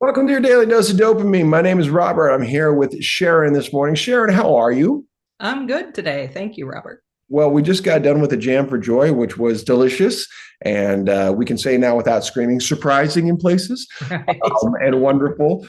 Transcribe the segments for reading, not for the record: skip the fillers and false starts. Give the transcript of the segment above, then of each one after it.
Welcome to your daily dose of dopamine. My name is Robert. I'm here with Sharon this morning. Sharon, how are you? I'm good today. Thank you, Robert. Well, we just got done with a jam for joy, which was delicious. And we can say now without screaming, surprising in places Right. and wonderful.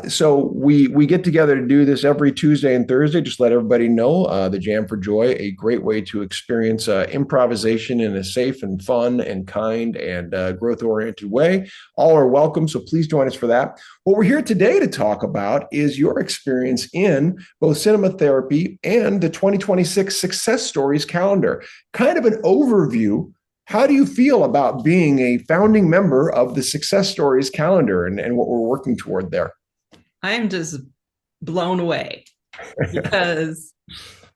So we get together to do this every Tuesday and Thursday. Just let everybody know the Jam for Joy, a great way to experience improvisation in a safe and fun and kind and growth oriented way. All are welcome. So please join us for that. What we're here today to talk about is your experience in both cinema therapy and the 2026 Success Stories calendar. Kind of an overview. How do you feel about being a founding member of the Success Stories calendar and what we're working toward there? I'm just blown away because,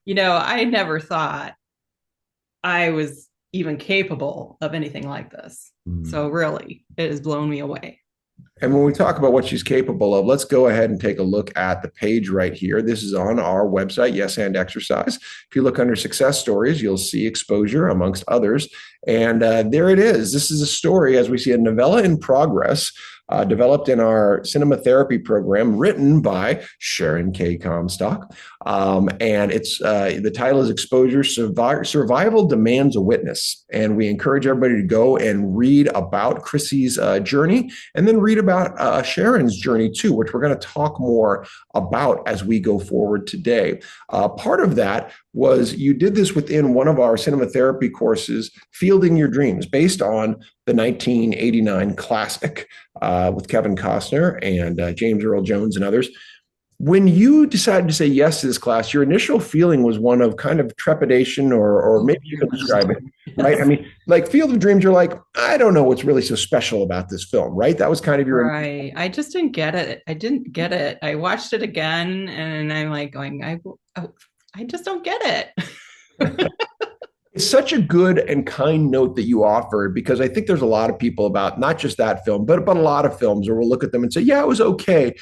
I never thought I was even capable of anything like this. So, really, it has blown me away. And when we talk about what she's capable of, let's go ahead and take a look at the page right here. This is on our website, Yes and Exercise. If you look under success stories, you'll see exposure amongst others. And there it is. This is a story, as we see, a novella in progress, developed in our cinema therapy program, written by Sharon K. Comstock. And it's the title is Exposure Survival Demands a Witness. And we encourage everybody to go and read about Chrissy's journey and then read about Sharon's journey too, which we're going to talk more about as we go forward today. Part of that was you did this within one of our cinema therapy courses, Fielding Your Dreams, based on the 1989 classic with Kevin Costner and James Earl Jones and others. When you decided to say yes to this class, your initial feeling was one of kind of trepidation, or Oh, maybe you very can much describe so. it, right? I Yes. mean, like Field of Dreams, you're like, I don't know what's really so special about this film, right? That was kind of your. Right. I just didn't get it. I didn't get it. I watched it again and I'm like going, I just don't get it. It's such a good and kind note that you offered because I think there's a lot of people about not just that film, but a lot of films where we'll look at them and say, yeah, it was okay.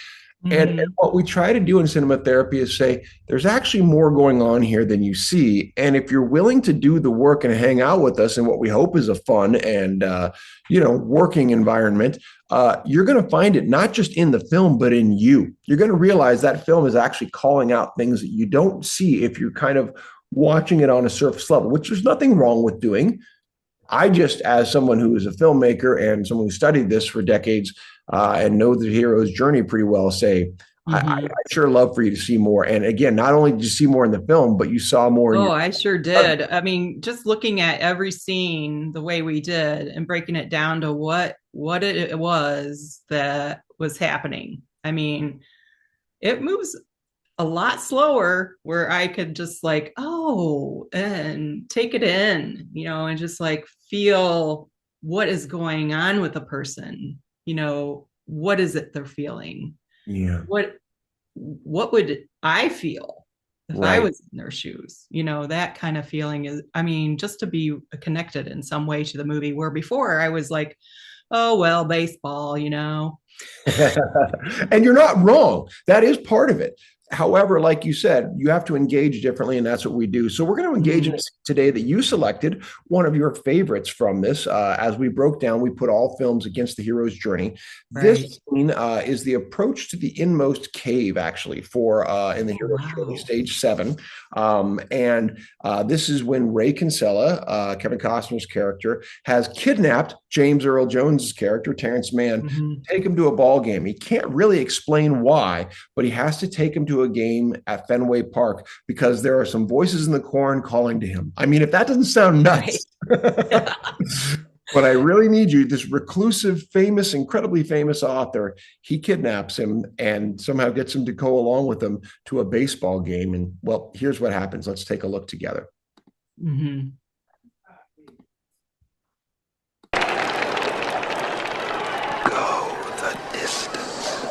And Hmm. what we try to do in cinema therapy is say there's actually more going on here than you see. And if you're willing to do the work and hang out with us in what we hope is a fun and working environment, you're going to find it not just in the film but in you. You're going to realize that film is actually calling out things that you don't see if you're kind of watching it on a surface level, which there's nothing wrong with doing. I just, as someone who is a filmmaker and someone who studied this for decades and know the hero's journey pretty well, say, I Hmm. sure love for you to see more. And again, not only did you see more in the film, but you saw more in Oh, your. I sure did. I mean, just looking at every scene the way we did and breaking it down to what it was that was happening. I mean, it moves a lot slower where I could just like, oh, and take it in, and just like feel what is going on with a person. What is it they're feeling? Yeah, What would I feel if I right. was in their shoes? That kind of feeling is, I mean, just to be connected in some way to the movie, where before I was like, oh, well, baseball. And you're not wrong. That is part of it. However, like you said, you have to engage differently, and that's what we do. So we're going to engage in Mhm. a scene today that you selected one of your favorites from this. As we broke down, we put all films against the hero's journey. Right. This scene is the approach to the inmost cave, actually, for in the Oh, hero's journey, wow. stage 7. And this is when Ray Kinsella, Kevin Costner's character, has kidnapped James Earl Jones's character, Terrence Mann, Mhm. take him to a ball game. He can't really explain why, but he has to take him to a game at Fenway Park because there are some voices in the corn calling to him. I mean, if that doesn't sound Right. nuts. But I really need you, this reclusive, famous, incredibly famous author, he kidnaps him and somehow gets him to go along with him to a baseball game. And well, here's what happens. Let's take a look together. Mhm. Go the distance.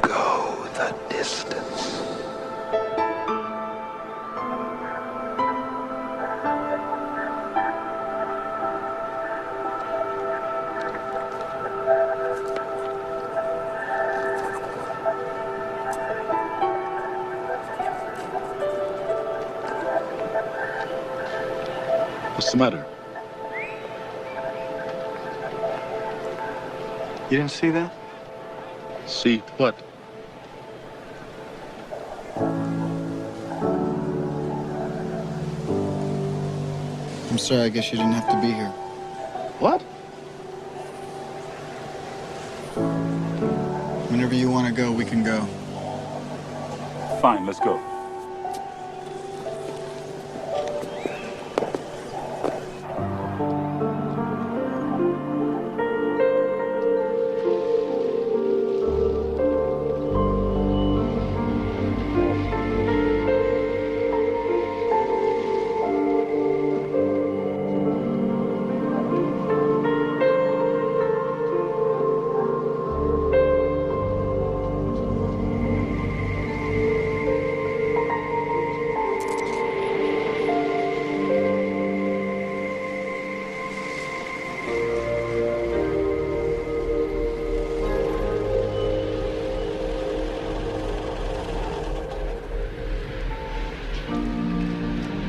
Go the distance. What's the matter? You didn't see that? See what? I'm sorry, I guess you didn't have to be here. What? Whenever you want to go, we can go. Fine, let's go.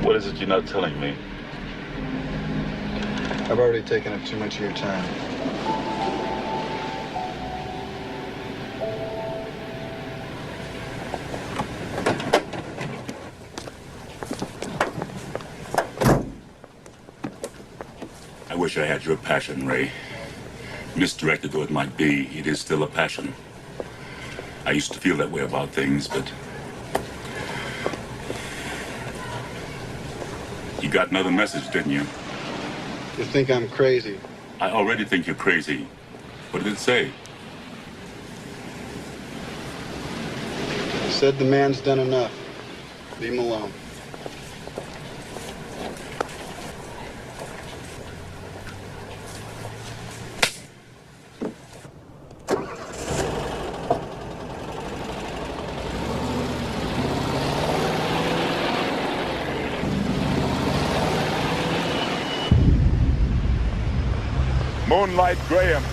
What is it you're not telling me? I've already taken up too much of your time. I wish I had your passion, Ray. Misdirected though it might be, it is still a passion. I used to feel that way about things, but... You got another message, didn't you? You think I'm crazy? I already think you're crazy. What did it say? It said the man's done enough. Leave him alone. Moonlight Graham.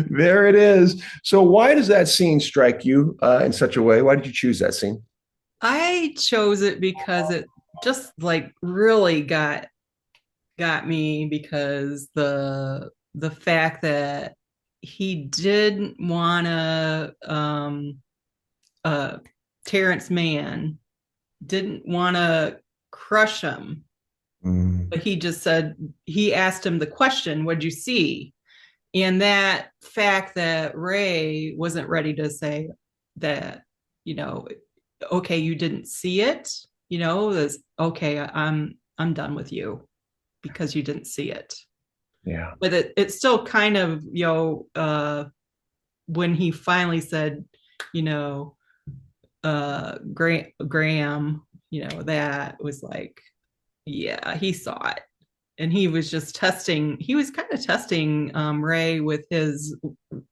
There it is. So why does that scene strike you in such a way? Why did you choose that scene? I chose it because it just like really got me, because the fact that he didn't want to Terrence Mann didn't want to crush him, but he just said, he asked him the question, what'd you see? And that fact that Ray wasn't ready to say that, okay, you didn't see it, that's okay, I'm done with you because you didn't see it. Yeah. But it's still kind of, when he finally said, Graham, that was like, yeah, he saw it. And he was just testing, he was kind of testing Ray with his,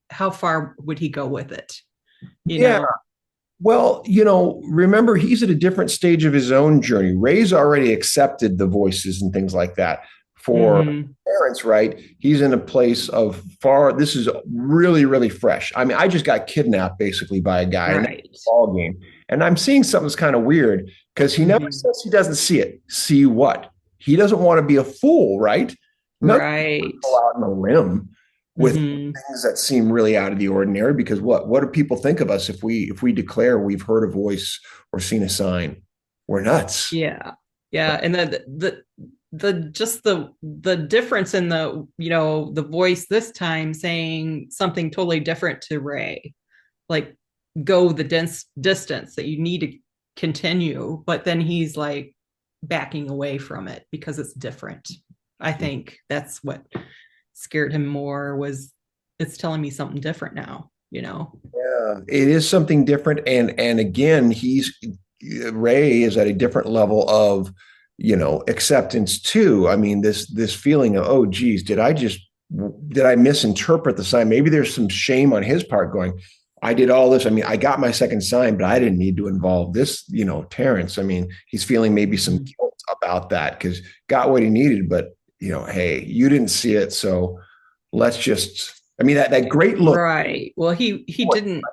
how far would he go with it? Yeah. Well, remember, he's at a different stage of his own journey. Ray's already accepted the voices and things like that. For parents, right? He's in a place of this is really, really fresh. I mean, I just got kidnapped basically by a guy in a ball game. And I'm seeing something that's kind of weird because he never says he doesn't see it. See what? He doesn't want to be a fool, right? Right. Go out on a limb with things that seem really out of the ordinary, because what do people think of us if we declare we've heard a voice or seen a sign? We're nuts. Yeah. And the difference in the voice this time saying something totally different to Ray, like go the distance that you need to continue, but then he's like backing away from it because it's different. I think that's what scared him more, was it's telling me something different now. Yeah, it is something different, and again, Ray is at a different level of acceptance too. I mean, this feeling of, oh geez, did I misinterpret the sign? Maybe there's some shame on his part going, I did all this. I mean, I got my second sign, but I didn't need to involve this, Terrence. I mean, he's feeling maybe some guilt about that because got what he needed, but hey, you didn't see it. So let's just, I mean, that great look. Right. Well, he didn't,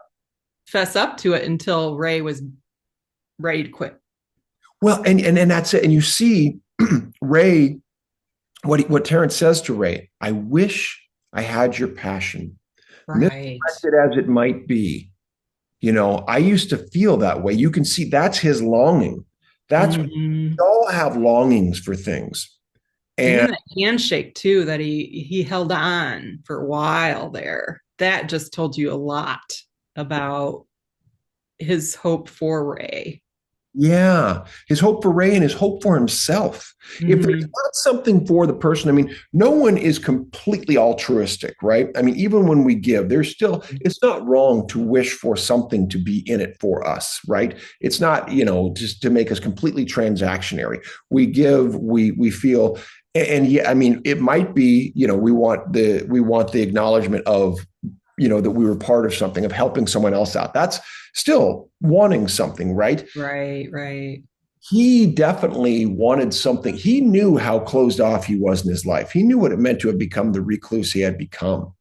fess up to it until Ray was ready to quit. Well, and that's it. And you see Ray, what Terrence says to Ray, I wish I had your passion, Right. misdirected as it might be. I used to feel that way. You can see that's his longing. That's we Mhm. all have longings for things. And then And that handshake too that he held on for a while there. That just told you a lot about his hope for Ray. yeah, his hope for Ray and his hope for himself. If there's Hmm. not something for the person, I mean, no one is completely altruistic, right? I mean, even when we give, it's not wrong to wish for something to be in it for us, right? It's not, just to make us completely transactionary. We give, we feel, and yeah, I mean, it might be, we want the acknowledgement of, that we were part of something, of helping someone else out. That's still wanting something, right? Right, right. He definitely wanted something. He knew how closed off he was in his life. He knew what it meant to have become the recluse he had become,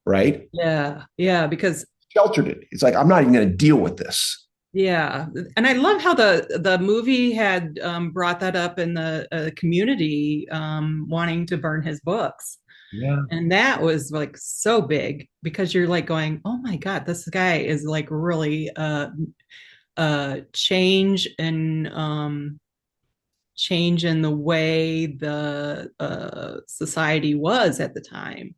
right? Yeah, yeah, because Sheltered it. It's like, I'm not even going to deal with this. yeah, and I love how the movie had brought that up in the community, wanting to burn his books. Yeah. And that was like so big because you're like going, oh my God, this guy is like really change and change in the way the society was at the time.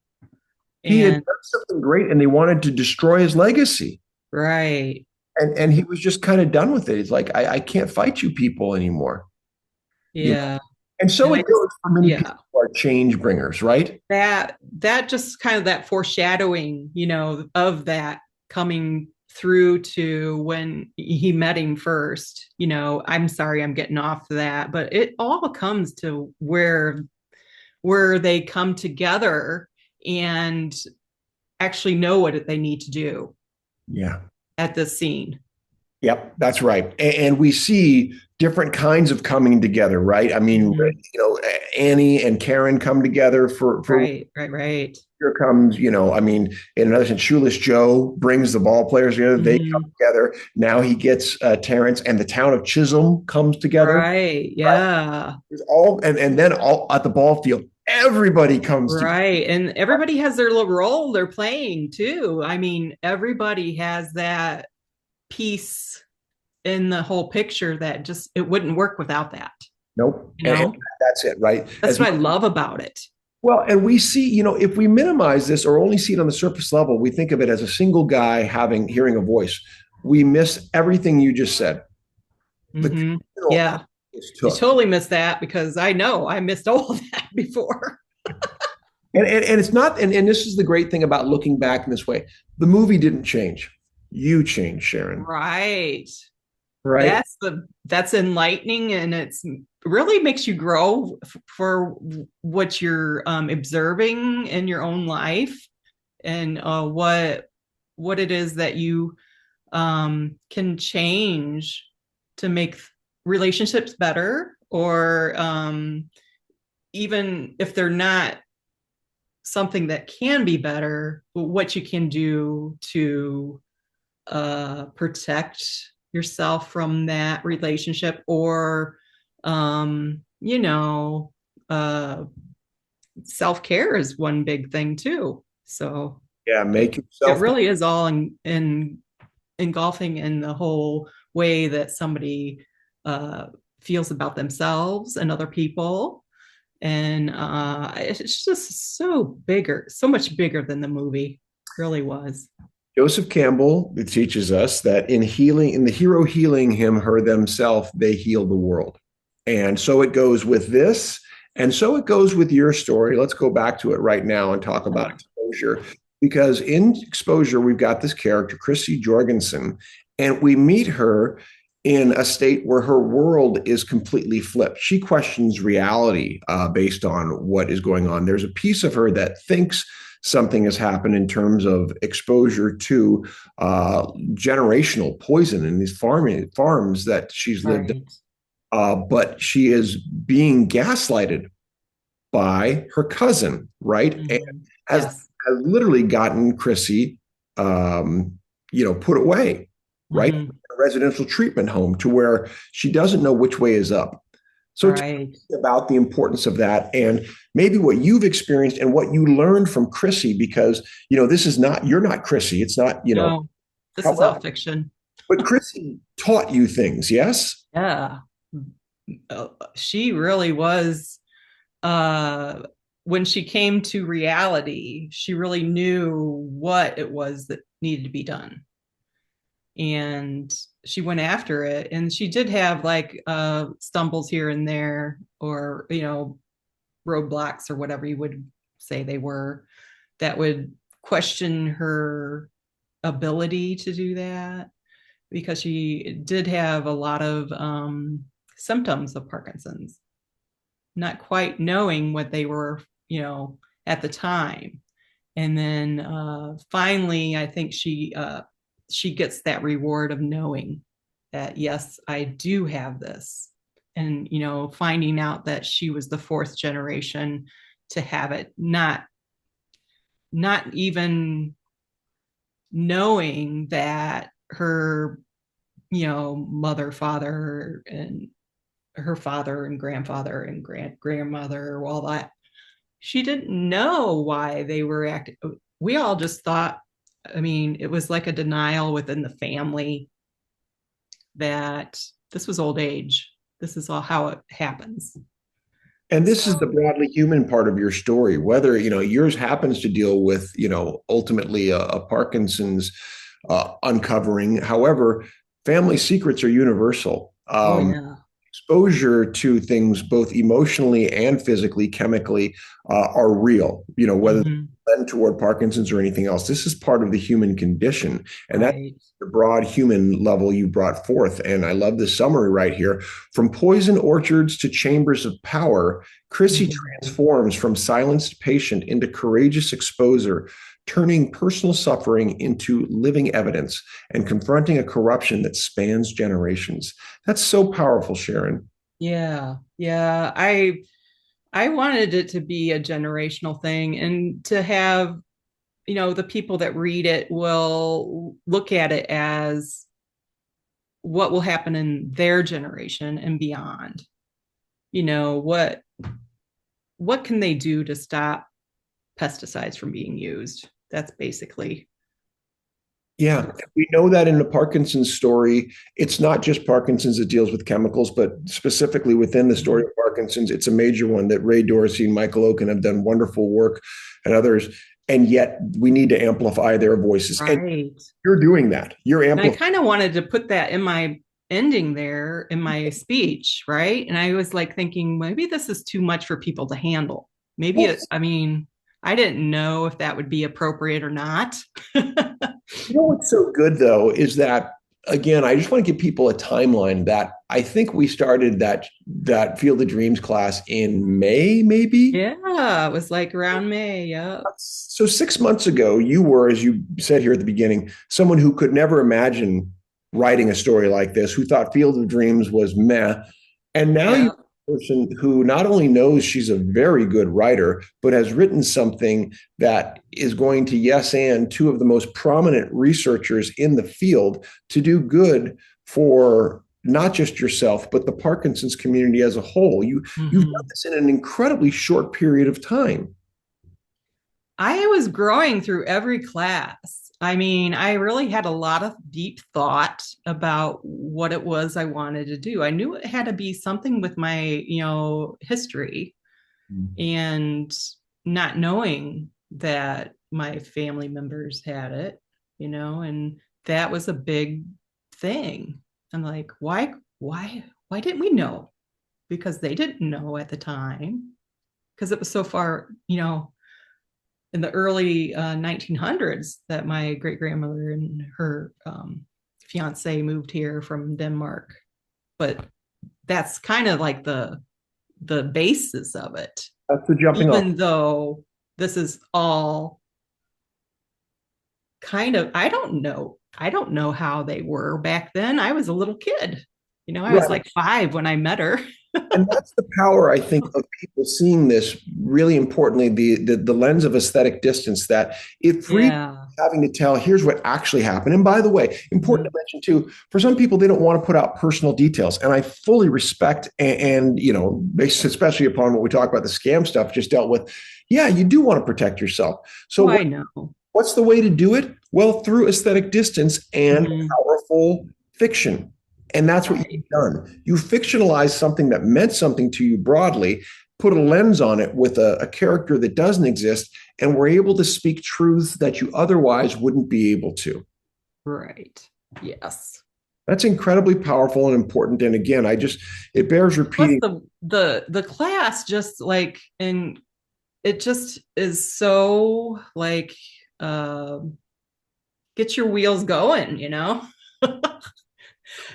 He had And done something great and they wanted to destroy his legacy. right. And he was just kind of done with it. He's like, I can't fight you people anymore. You know? Yeah. And so And it I just, goes for many people yeah, who are change bringers, right? that just kind of that foreshadowing, of that coming through to when he met him first. I'm sorry I'm getting off that, but it all comes to where they come together and actually know what they need to do Yeah. at this scene. Yep, that's right. And we see different kinds of coming together, right? I mean, Mhm. Annie and Karen come together for Right, right, right. here comes, I mean, in another sense, Shoeless Joe brings the ball players together. They come Mhm. together. Now he gets Terrence, and the town of Chisholm comes together. Right, Right? yeah. There's all, and then all at the ball field, everybody comes together. Right. And everybody has their little role they're playing too. I mean, everybody has that piece in the whole picture that just it wouldn't work without that, Nope, you and know? that's it, right? That's what I love about it. Well, and we see, if we minimize this or only see it on the surface level, we think of it as a single guy hearing a voice. We miss everything you just said. The Hmm. communal Yeah. act this You took. totally missed that because I know I missed all of that before. And it's not, and this is the great thing about looking back in this way. The movie didn't change. You changed, Sharon. Right. Right? That's enlightening and it's really makes you grow for what you're observing in your own life and what it is that you can change to make relationships better or even if they're not something that can be better, what you can do to protect yourself from that relationship or you know uh self-care is one big thing too, so Yeah, it, make it yourself. really is all in engulfing in the whole way that somebody uh feels about themselves and other people, and it's just so much bigger than the movie really was. Joseph Campbell teaches us that in the hero healing him, her, themself, they heal the world. And so it goes with this, and so it goes with your story. Let's go back to it right now and talk about exposure. Because in exposure, we've got this character, Chrissy Jorgensen, and we meet her in a state where her world is completely flipped. She questions reality based on what is going on. There's a piece of her that thinks something has happened in terms of exposure to generational poison in these farms that she's lived in. Right. But she is being gaslighted by her cousin, right? And Mm-hmm. has, Yes. has literally gotten Chrissy um, put away, right? Mhm. A residential treatment home to where she doesn't know which way is up. So tell Right. me about the importance of that and maybe what you've experienced and what you learned from Chrissy, because, this is not, you're not Chrissy. It's not, No, this is all however, fiction. but Chrissy taught you things, yes? Yeah. She really was, uh, when she came to reality, she really knew what it was that needed to be done. And she went after it. And she did have like stumbles here and there, or, roadblocks or whatever you would say they were, that would question her ability to do that, because she did have a lot of symptoms of Parkinson's, not quite knowing what they were, at the time. And then finally, I think she gets that reward of knowing that, yes, I do have this. And, finding out that she was the fourth generation to have it, not even knowing that her, mother, father, and her father and grandfather and grandmother, all that. She didn't know why they were acting. We all just thought, I mean, it was like a denial within the family that this was old age. This is all how it happens. And this is the So, broadly human part of your story, whether, yours happens to deal with, ultimately a Parkinson's uncovering. However, family secrets are universal. oh yeah. Exposure to things both emotionally and physically, chemically, are real, whether Mm-hmm. led toward Parkinson's or anything else. This is part of the human condition. And that's Right. the broad human level you brought forth. And I love the summary right here. From poison orchards to chambers of power, Chrissy Mm-hmm. transforms from silenced patient into courageous exposer, turning personal suffering into living evidence and confronting a corruption that spans generations. That's so powerful, Sharon. Yeah. Yeah. I wanted it to be a generational thing, and to have, the people that read it will look at it as what will happen in their generation and beyond. What can they do to stop pesticides from being used? That's basically. Yeah, we know that in the Parkinson's story, it's not just Parkinson's that deals with chemicals, but specifically within the story of Parkinson's, it's a major one that Ray Dorsey and Michael Oken have done wonderful work, and others. And yet we need to amplify their voices. And Right. you're doing that. You're And I amplifying. kind of wanted to put that in my ending there in my speech, right? And I was like thinking, maybe this is too much for people to handle. Maybe I mean, I didn't know if that would be appropriate or not. What's so good though is that, again, I just want to give people a timeline that I think we started that Field of Dreams class in May, maybe. Yeah, it was like around May. Yeah. So 6 months ago, you were, as you said here at the beginning, someone who could never imagine writing a story like this, who thought Field of Dreams was meh. And now you're Yeah. a person who not only knows she's a very good writer, but has written something that is going to yes and two of the most prominent researchers in the field to do good for not just yourself, but the Parkinson's community as a whole. You've done Mhm. this in an incredibly short period of time. I was growing through every class. I mean, I really had a lot of deep thought about what it was I wanted to do. I knew it had to be something with my, history, and not knowing that my family members had it, and that was a big thing. I'm like, why didn't we know? Because they didn't know at the time, because it was so far, in the early 1900s that my great grandmother and her fiance moved here from Denmark. But that's kind of like the basis of it. That's the jumping off. Even though this is all kind of, I don't know how they were back then. I was a little kid. I was Right. like 5 when I met her. And that's the power, I think, of people seeing this really importantly, the lens of aesthetic distance, that it frees Yeah. having to tell, here's what actually happened. And by the way, important to Mhm. mention too, for some people, they don't want to put out personal details. And I fully respect and based especially upon what we talk about, the scam stuff just dealt with. Yeah, you do want to protect yourself. So Oh, I know. what's the way to do it? Well, through aesthetic distance and Mhm. powerful fiction. And that's what Right. you've done. You fictionalized something that meant something to you broadly, put a lens on it with a character that doesn't exist, and were able to speak truths that you otherwise wouldn't be able to. Right. Yes. That's incredibly powerful and important. And again, it bears Plus repeating. the class just like, and it just is so like uh get your wheels going, you know?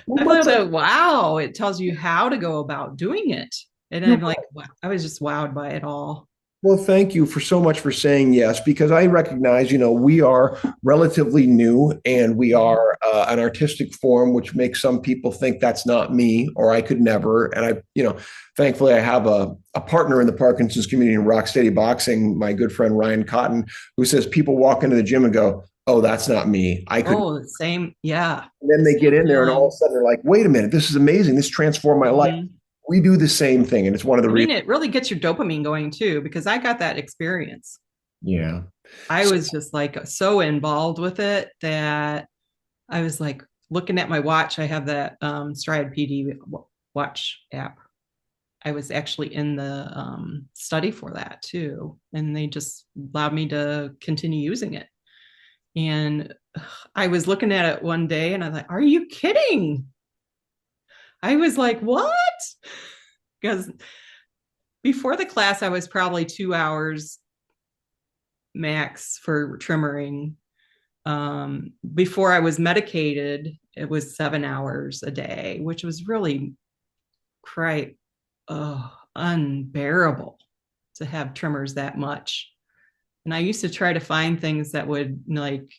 Well, I much thought like that, wow, it tells you how to go about doing it. And you I'm like, wow, I was just wowed by it all. Well, thank you for so much for saying yes, because I recognize, we are relatively new and we Mhm. are an artistic form, which makes some people think that's not me or I could never. And thankfully, I have a partner in the Parkinson's community in Rock Steady Boxing, my good friend Ryan Cotton, who says people walk into the gym and go, oh, that's not me. I could. Oh, same. Yeah. And then they Same get in there and all of a feeling. sudden they're like, wait a minute, this is amazing. This transformed my life. Mhm. We do the same thing. And it's one of the I mean, reasons. it really gets your dopamine going too, because I got that experience. Yeah. I was just like so involved with it that I was like looking at my watch. I have that Stride PD watch app. I was actually in the study for that too. And they just allowed me to continue using it. And I was looking at it one day and I was like, are you kidding? I was like, what? Because before the class, I was probably 2 hours max for trimmering. Before I was medicated, it was 7 hours a day, which was really quite unbearable to have trimmers that much. And I used to try to find things that would like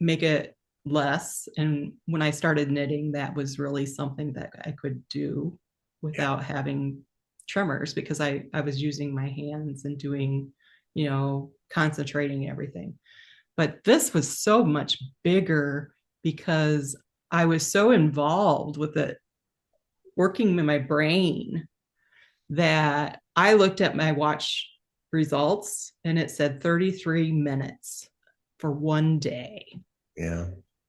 make it less. And when I started knitting, that was really something that I could do without having tremors because I was using my hands and doing, concentrating everything. But this was so much bigger because I was so involved with it working in my brain that I looked at my watch results and it said 33 minutes for one day. Yeah.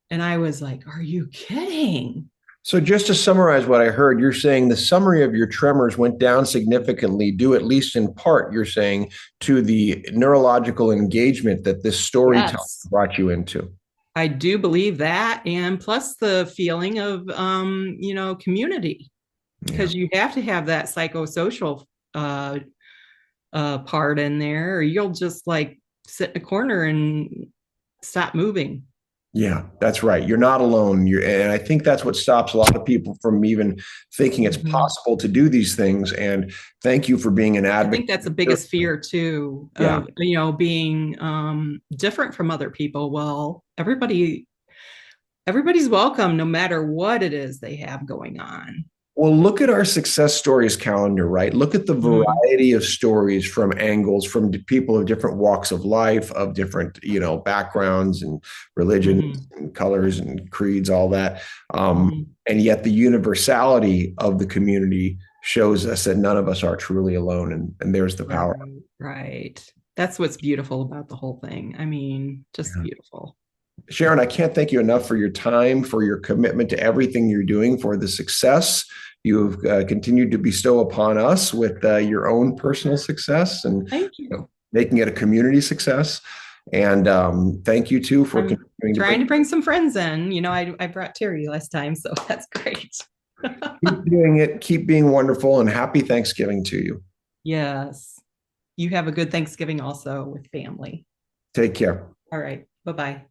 And I was like, are you kidding? So just to summarize what I heard, you're saying the summary of your tremors went down significantly, due at least in part, you're saying, to the neurological engagement that this storytelling Yes. brought you into. I do believe that. And plus the feeling of, community, Yeah. because you have to have that psychosocial part in there, or you'll just like sit in a corner and stop moving. Yeah, that's right. You're not alone. And I think that's what stops a lot of people from even thinking it's Mhm. possible to do these things. And thank you for being an I advocate. think that's the biggest fear too Yeah. of being different from other people. Well, everybody's welcome no matter what it is they have going on. Well, look at our success stories calendar, right? Look at the Mhm. variety of stories from angles, from people of different walks of life, of different, backgrounds and religions Mhm. and colors and creeds, all that. Mhm. And yet the universality of the community shows us that none of us are truly alone. And there's the power. Right, right. That's what's beautiful about the whole thing. I mean, just Yeah. beautiful. Sharon, I can't thank you enough for your time, for your commitment to everything you're doing, for the success you've continued to bestow upon us with your own personal success and Thank you. making it a community success. And thank you too for I'm continuing to trying to bring some friends in. I brought Terry last time, so that's great. keep doing it, keep being wonderful, and happy Thanksgiving to you. Yes. You have a good Thanksgiving also with family. Take care. All right. Bye bye.